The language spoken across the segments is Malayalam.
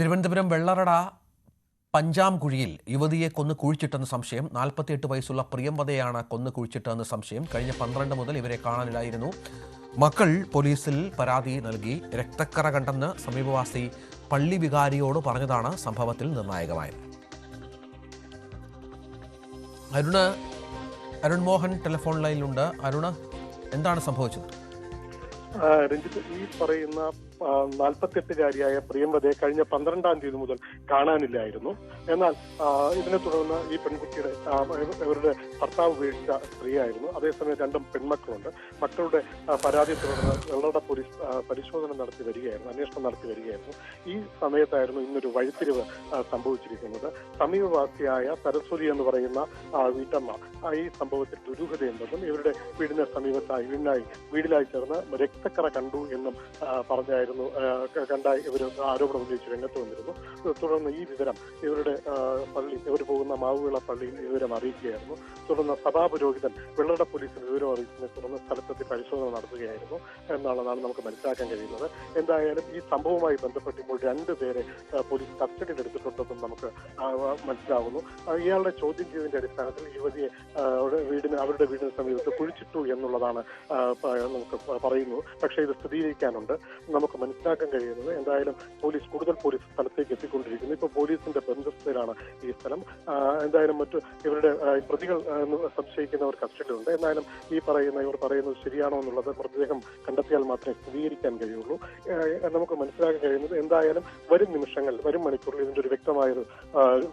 തിരുവനന്തപുരം വെള്ളറട പഞ്ചാംകുഴിയിൽ യുവതിയെ കൊന്നു കുഴിച്ചിട്ടെന്ന സംശയം. 48 വയസ്സുള്ള പ്രിയംവദയാണ് കൊന്നു കുഴിച്ചിട്ടെന്ന സംശയം. കഴിഞ്ഞ 12 മുതൽ ഇവരെ കാണാനില്ലായിരുന്നു. മക്കൾ പോലീസിൽ പരാതി നൽകി. രക്തക്കറ കണ്ടെന്ന് സമീപവാസി പള്ളി വികാരിയോട് പറഞ്ഞതാണ് സംഭവത്തിൽ നിർണായകമായത്. അരുൺ മോഹൻ ടെലിഫോൺ ലൈനിലുണ്ട്. അരുണ്, എന്താണ് സംഭവിച്ചത്? രഞ്ജിത്ത്, ഈ പറയുന്ന 48-കാരിയായ പ്രിയംവദയെ കഴിഞ്ഞ 12-ാം തീയതി മുതൽ കാണാനില്ലായിരുന്നു. എന്നാൽ ഇതിനെ തുടർന്ന് ഈ പെൺകുട്ടിയുടെ ഇവരുടെ ഭർത്താവ് ഉപേക്ഷിച്ച സ്ത്രീയായിരുന്നു. അതേസമയം 2 പെൺമക്കളുണ്ട്. മക്കളുടെ പരാതിയെ തുടർന്ന് വെള്ളറട പോലീസ് പരിശോധന നടത്തി വരികയായിരുന്നു, അന്വേഷണം നടത്തി വരികയായിരുന്നു. ഈ സമയത്തായിരുന്നു ഇന്നൊരു വഴിത്തിരിവ് സംഭവിച്ചിരിക്കുന്നത്. സമീപവാസിയായ സരസ്വതി എന്ന് പറയുന്ന വീട്ടമ്മ ഈ സംഭവത്തിൽ ദുരൂഹതയുണ്ടെന്നും ഇവരുടെ വീടിന് സമീപത്തായി വീടിലായി ചേർന്ന് രക്തക്കറ കണ്ടു എന്നും പറഞ്ഞായിരുന്നു കണ്ടായി ഇവർ ആരോപണം ഉന്നയിച്ച് രംഗത്ത് വന്നിരുന്നു. തുടർന്ന് ഈ വിവരം ഇവരുടെ പള്ളി, ഇവർ പോകുന്ന മാവുവിള പള്ളിയിൽ വിവരം അറിയിക്കുകയായിരുന്നു. തുടർന്ന് സഭാപുരോഹിതൻ വെള്ളറട പോലീസിന് വിവരം അറിയിച്ചതിനെ തുടർന്ന് സ്ഥലത്തെത്തി പരിശോധന നടത്തുകയായിരുന്നു എന്നുള്ളതാണ് നമുക്ക് മനസ്സിലാക്കാൻ കഴിയുന്നത്. എന്തായാലും ഈ സംഭവവുമായി ബന്ധപ്പെട്ട് ഇപ്പോൾ 2 പേരെ പോലീസ് കസ്റ്റഡിയിൽ എടുത്തിട്ടുണ്ടെന്നും നമുക്ക് മനസ്സിലാവുന്നു. ഇയാളുടെ ചോദ്യം ചെയ്തതിന്റെ അടിസ്ഥാനത്തിൽ യുവതിയെ അവരുടെ വീടിന് സമീപത്ത് കുഴിച്ചിട്ടു എന്നുള്ളതാണ് നമുക്ക് പറയുന്നു. പക്ഷേ ഇത് സ്ഥിരീകരിക്കാനുണ്ട്. നമുക്ക് മനസ്സിലാക്കാൻ കഴിയുന്നത് എന്തായാലും കൂടുതൽ പോലീസ് സ്ഥലത്തേക്ക് എത്തിക്കൊണ്ടിരിക്കുന്നു. ഇപ്പോൾ പോലീസിന്റെ ബന്ധത്തിലാണ് ഈ സ്ഥലം. എന്തായാലും ഇവരുടെ പ്രതികൾ സംശയിക്കുന്നവർ കസ്റ്റഡിയിലുണ്ട്. എന്നാലും ഇവർ പറയുന്നത് ശരിയാണോ എന്നുള്ളത് മൃതദേഹം കണ്ടെത്തിയാൽ മാത്രമേ സ്ഥിരീകരിക്കാൻ കഴിയുള്ളൂ. നമുക്ക് മനസ്സിലാക്കാൻ കഴിയുന്നത് എന്തായാലും വരും നിമിഷങ്ങൾ, വരും മണിക്കൂറിൽ ഇതിന്റെ ഒരു വ്യക്തമായൊരു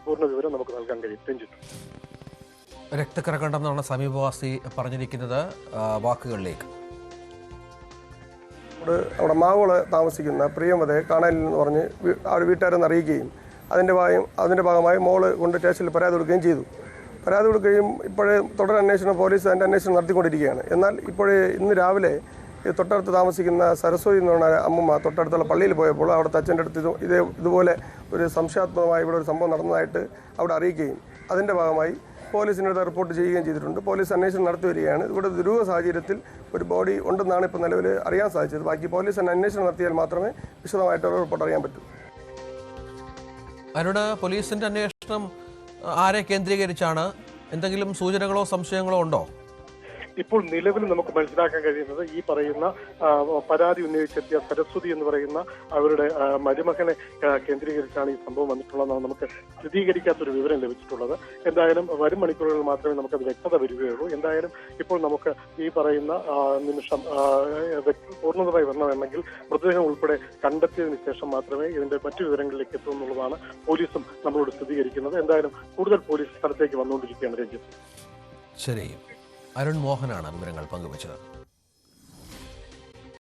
പൂർണ്ണ വിവരം നമുക്ക് നൽകാൻ കഴിയും. രഞ്ജിത്ത്, രക്തക്കറ കണ്ടെന്നാണ് സമീപവാസി പറഞ്ഞിരിക്കുന്നത്. വാക്കുകളിലേക്ക്. അവിടെ മാവുകൾ താമസിക്കുന്ന പ്രിയംവദയെ കാണാനില്ലെന്ന് പറഞ്ഞ് അവർ വീട്ടുകാരെന്ന് അറിയിക്കുകയും അതിൻ്റെ ഭാഗമായി മോള് കൊണ്ട് സ്റ്റേഷനിൽ പരാതി കൊടുക്കുകയും ചെയ്തു. പരാതി കൊടുക്കുകയും ഇപ്പോഴേ തുടരന്വേഷണം പോലീസ് അതിൻ്റെ അന്വേഷണം നടത്തിക്കൊണ്ടിരിക്കുകയാണ്. എന്നാൽ ഇന്ന് രാവിലെ തൊട്ടടുത്ത് താമസിക്കുന്ന സരസ്വതി എന്ന് പറഞ്ഞ അമ്മമ്മ തൊട്ടടുത്തുള്ള പള്ളിയിൽ പോയപ്പോൾ അവിടുത്തെ അച്ഛൻ്റെ അടുത്ത് ഇതുപോലെ ഒരു സംശയാത്മകമായി ഇവിടെ ഒരു സംഭവം നടന്നതായിട്ട് അവിടെ അറിയിക്കുകയും അതിൻ്റെ ഭാഗമായി പോലീസിനടുത്ത് റിപ്പോർട്ട് ചെയ്യുകയും ചെയ്തിട്ടുണ്ട്. പോലീസ് അന്വേഷണം നടത്തി വരികയാണ്. ഇവിടെ ദുരൂഹ സാഹചര്യത്തിൽ ഒരു ബോഡി ഉണ്ടെന്നാണ് ഇപ്പോൾ നിലവിൽ അറിയാൻ സാധിച്ചത്. ബാക്കി പോലീസ് അന്വേഷണം നടത്തിയാൽ മാത്രമേ വിശദമായിട്ടുള്ള റിപ്പോർട്ട് അറിയാൻ പറ്റൂ. അരുണ്, പോലീസിന്റെ അന്വേഷണം ആരെ കേന്ദ്രീകരിച്ചാണ്? എന്തെങ്കിലും സൂചനകളോ സംശയങ്ങളോ ഉണ്ടോ? ഇപ്പോൾ നിലവിൽ നമുക്ക് മനസ്സിലാക്കാൻ കഴിയുന്നത് ഈ പറയുന്ന പരാതി ഉന്നയിച്ചെത്തിയ സരസ്വതി എന്ന് പറയുന്ന അവരുടെ മരുമകനെ കേന്ദ്രീകരിച്ചാണ് ഈ സംഭവം വന്നിട്ടുള്ളതെന്നാണ് നമുക്ക് സ്ഥിരീകരിക്കാത്തൊരു വിവരം ലഭിച്ചിട്ടുള്ളത്. എന്തായാലും വരും മണിക്കൂറുകളിൽ മാത്രമേ നമുക്കത് വ്യക്തത വരികയുള്ളൂ. എന്തായാലും ഇപ്പോൾ നമുക്ക് ഈ പറയുന്ന നിമിഷം പൂർണ്ണതമായി വരണമെങ്കിൽ മൃതദേഹം ഉൾപ്പെടെ കണ്ടെത്തിയതിനു ശേഷം മാത്രമേ ഇതിന്റെ മറ്റു വിവരങ്ങളിലേക്ക് എത്തൂ എന്നുള്ളതാണ് പോലീസും നമ്മളോട് സ്ഥിരീകരിക്കുന്നത്. എന്തായാലും കൂടുതൽ പോലീസ് സ്ഥലത്തേക്ക് വന്നുകൊണ്ടിരിക്കുകയാണ്. രഞ്ജിത്ത്, ശരി. അരുൺ മോഹനാണ് വിവരങ്ങൾ പങ്കുവച്ചത്.